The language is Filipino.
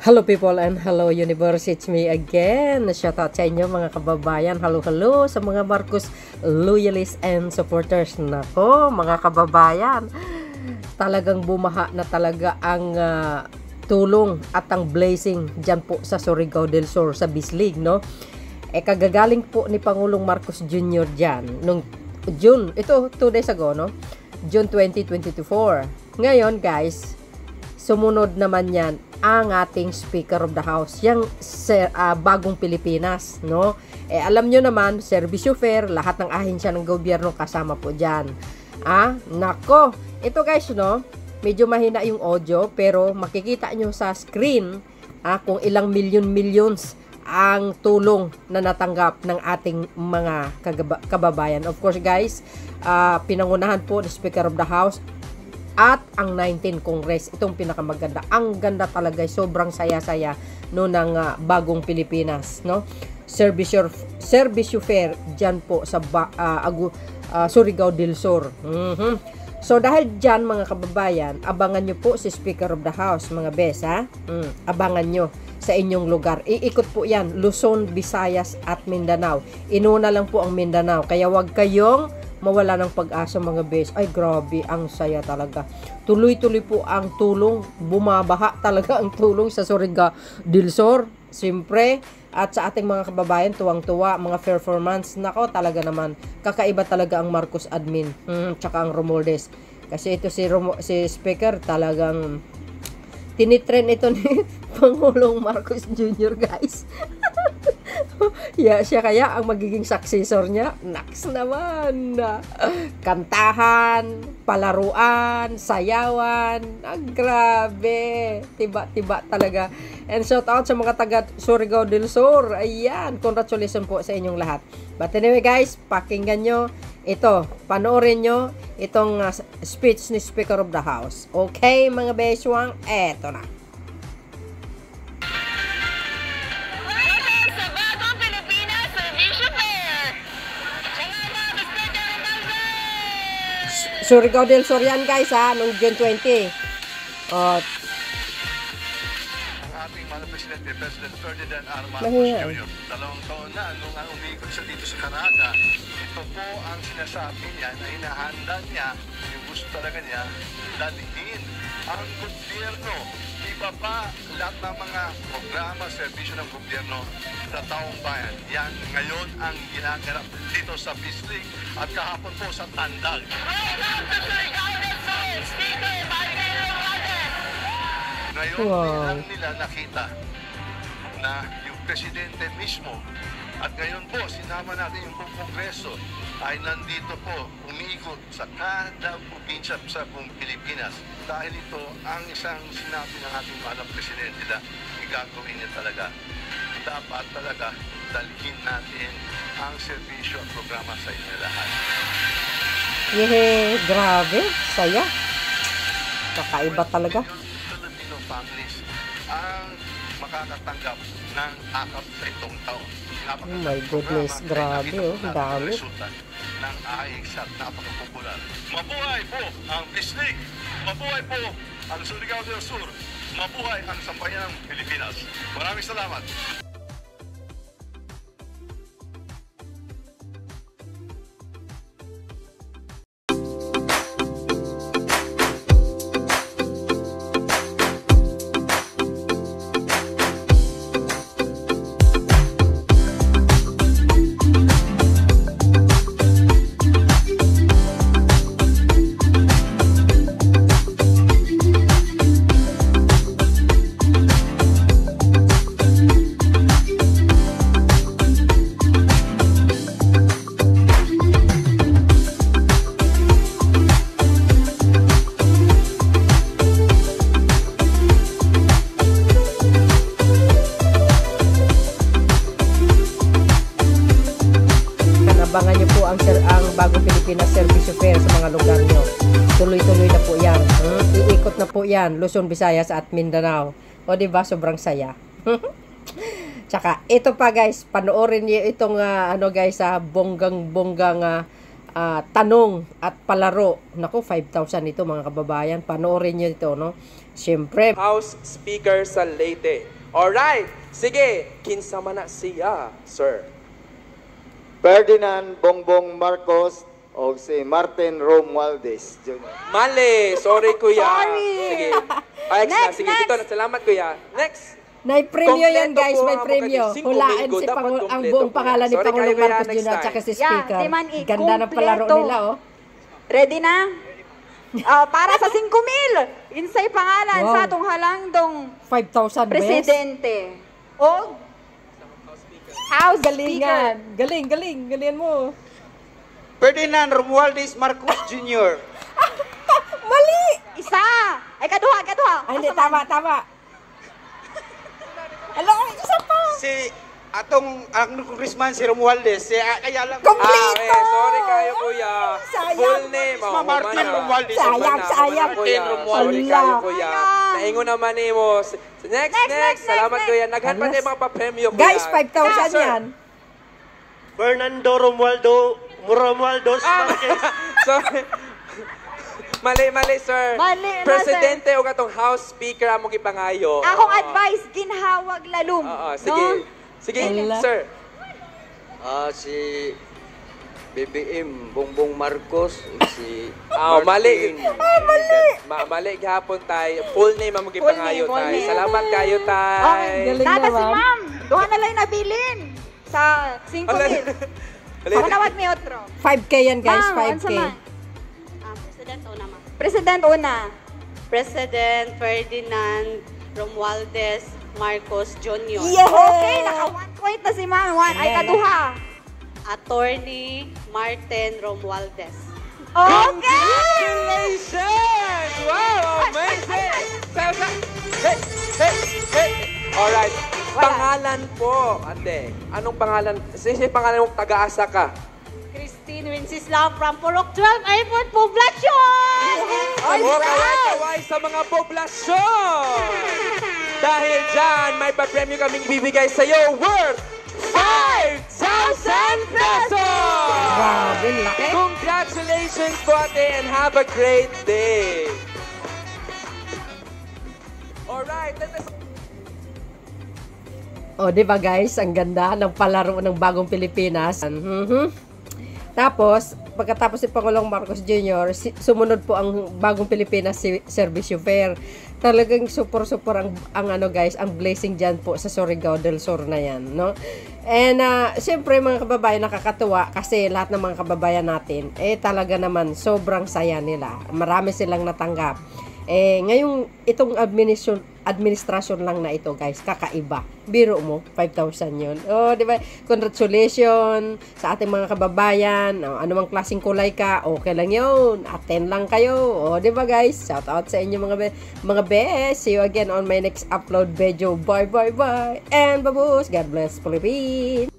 Hello people and hello universe, it's me again. Shoutout sa inyo mga kababayan. Hello sa mga Marcos loyalists and supporters. Nako mga kababayan, talagang bumaha na talaga ang tulong at ang blessing dyan po sa Surigao del Sur sa Bislig, no? Kagagaling po ni Pangulong Marcos Jr. dyan nung June, ito 2 days ago, no? June 2024. Ngayon guys, sumunod naman yan ang ating Speaker of the House, yung bagong Pilipinas, no? Alam nyo naman, serbisyo fair, lahat ng ahensya ng gobyerno kasama po dyan. Nako, ito guys, no? Medyo mahina yung audio, pero makikita nyo sa screen kung ilang millions ang tulong na natanggap ng ating mga kababayan. Of course guys, pinangunahan po ng Speaker of the House at ang 19 Congress. Itong pinakamaganda. Ang ganda talaga, sobrang saya-saya no ng bagong Pilipinas, no? Servicio fair diyan po sa Surigao del Sur. So dahil diyan mga kababayan, abangan nyo po si Speaker of the House, mga bes, abangan nyo sa inyong lugar. Iikot po yan, Luzon, Visayas at Mindanao. Inuna lang po ang Mindanao, kaya wag kayong mawala ng pag-asa mga bes. Ay grabe, ang saya talaga. Tuloy-tuloy po ang tulong, bumabaha talaga ang tulong sa Surigao del Sur. Siyempre, at sa ating mga kababayan, tuwang-tuwa, mga performance. Nako, talaga naman, kakaiba talaga ang Marcos admin, tsaka ang Romualdez. Kasi ito si Speaker, talagang tinitren ito ni Pangulong Marcos Jr. guys. Siya kaya ang magiging successor niya. Naks naman. Kantahan, palaruan, sayawan. Grabe. Tiba talaga. And shout out sa mga taga Surigao del Sur. Ayan, congratulations po sa inyong lahat. But anyway guys, pakinggan nyo ito. Panoorin nyo itong speech ni Speaker of the House. Okay mga beswang, eto na. Surigao del Sur yan guys noong June 20. Ang ating mga presidente, President Ferdinand R. Marcos Jr. 2 taon na nung umikot siya dito sa Canada. Ito po ang sinasabi niya na hinahanda niya, yung gusto talaga niya, dalhin ang gobyerno. Iba pa lahat ng mga programa, serbisyo ng gobyerno sa taong bayan. Yan ngayon ang ginaganap dito sa Bislig at kahapon po sa Tandag. Ngayon lang nila nakita na yung presidente mismo at ngayon po sinama natin yung buong Kongreso ay nandito po umiikot sa kada probinsya sa buong Pilipinas. Dahil ito ang isang sinabi ng ating mahal presidente na igagawin niya talaga. Dapat talaga dalhin natin ang serbisyo at programa sa inyo lahat. Grabe, saya. Kakaiba talaga. Filipino families ang makakatanggap ng akap sa itong taon. Oh my goodness, grabe ang dami. Ng AIX at napakapopular. Mabuhay po ang Bislig! Mabuhay po ang Surigao del Sur! Mabuhay ang sambayanang Pilipinas! Maraming salamat! Abangan nyo po ang bagong Pilipinas Servicio Fair sa mga lugar nyo. Tuloy-tuloy na po yan. Iikot na po yan. Luzon, Visayas at Mindanao. O diba, sobrang saya. Tsaka, ito pa guys, panoorin nyo itong bonggang tanong at palaro. Naku, 5,000 ito mga kababayan. Panoorin nyo ito, no? Siyempre, House Speaker sa Leyte. Alright, sige, kinsa man na siya, sir. Ferdinand Bongbong Marcos o si Martin Romualdez Jr. Mali, sorry kuya. Sorry. Sige. Ay, Next, sige, dito na. Salamat kuya. Next. may premyo yan, Kompleto guys. po May ang premyo. mga 5 Hulaan Domingo. si Dapat ang kompleto buong po pangalan yan. ni Sorry Pangulong kayo, kuya. Marcos Next Jr. at time. saka si Yeah, Speaker. di man Ganda ng palaro ikumpleto. nila, oh. Ready na? Para sa 5,000. Insay pangalan Wow. sa atong halangdong 5,000 bes. presidente. O House Galingan. Speaker. Galingan mo. Ferdinand Romualdez Marcos Jr. Mali! Isa. Ay, kaduha. Ay, hindi, tama. Hello, isa pa. Si atong ang congressman si Romualdez, si kaya lang Kompleto! Okay, sorry kayo kuya. Sayang. Full name. Ma Martin Romualdez. Sayang. Kuya. Sorry Ala. kayo kuya. Sayang. Naingon naman eh mo. Next. Salamat kuya. Naghan pa Alas. tayo mga pa-premyo kuya. Guys, 5,000 Sir. yan. Fernando Romualdez Marquez. Sorry. Mali, sir. Mali, Presidente o katong House Speaker among ipangayo. Akong advice, ginhawag lalum. Oo, sige. No? Sige, Ala. sir. si BBM Bongbong Marcos, si Mali. Mali gihapon tay. Full name among ipangayo full tay. name. Salamat kayo tay. Okay. Galing Nata si naman. ma'am. Duha na lang nabilin. Sa 5,000. Ako nawag may otro. 5K yan, guys. Ma'am, 5K. unsa man? President una, ma'am. President una. President Ferdinand Romualdez Marcos Jr. Okay, naka 1 point na si ma'am. Ay, kaduha. Attorney Martin Romualdez. Okay! Congratulations! Wow, amazing! Hey! Alright. Wala. Pangalan po, ate. Anong pangalan? Sige, pangalan mong taga-asa ka. Christine Wenceslau from Purok 12 Airport Poblacion! Kaway sa mga poblasyon! Dahil dyan, may pa-premyo kaming bibigay sa'yo worth 5,000 pesos! Grabe, laki. Congratulations po ate and have a great day! Alright, O, di ba guys? Ang ganda ng palaro ng bagong Pilipinas. Tapos, pagkatapos si Pangulong Marcos Jr., sumunod po ang bagong Pilipinas si Servicio Fair. Talagang super ang ano guys, ang blessing dyan po sa Surigao del Sur na yan, no? And siyempre mga kababayan, nakakatuwa kasi lahat ng mga kababayan natin, talaga naman sobrang saya nila. Marami silang natanggap. Ngayong itong administrasyon lang na ito guys, kakaiba. Biro mo, 5,000 yun. Di ba? Congratulations sa ating mga kababayan. Anumang klaseng kulay ka, okay lang yun. Attend lang kayo. Di ba guys? Shout out sa inyo mga best. See you again on my next upload video. Bye. And babus. God bless Philippines.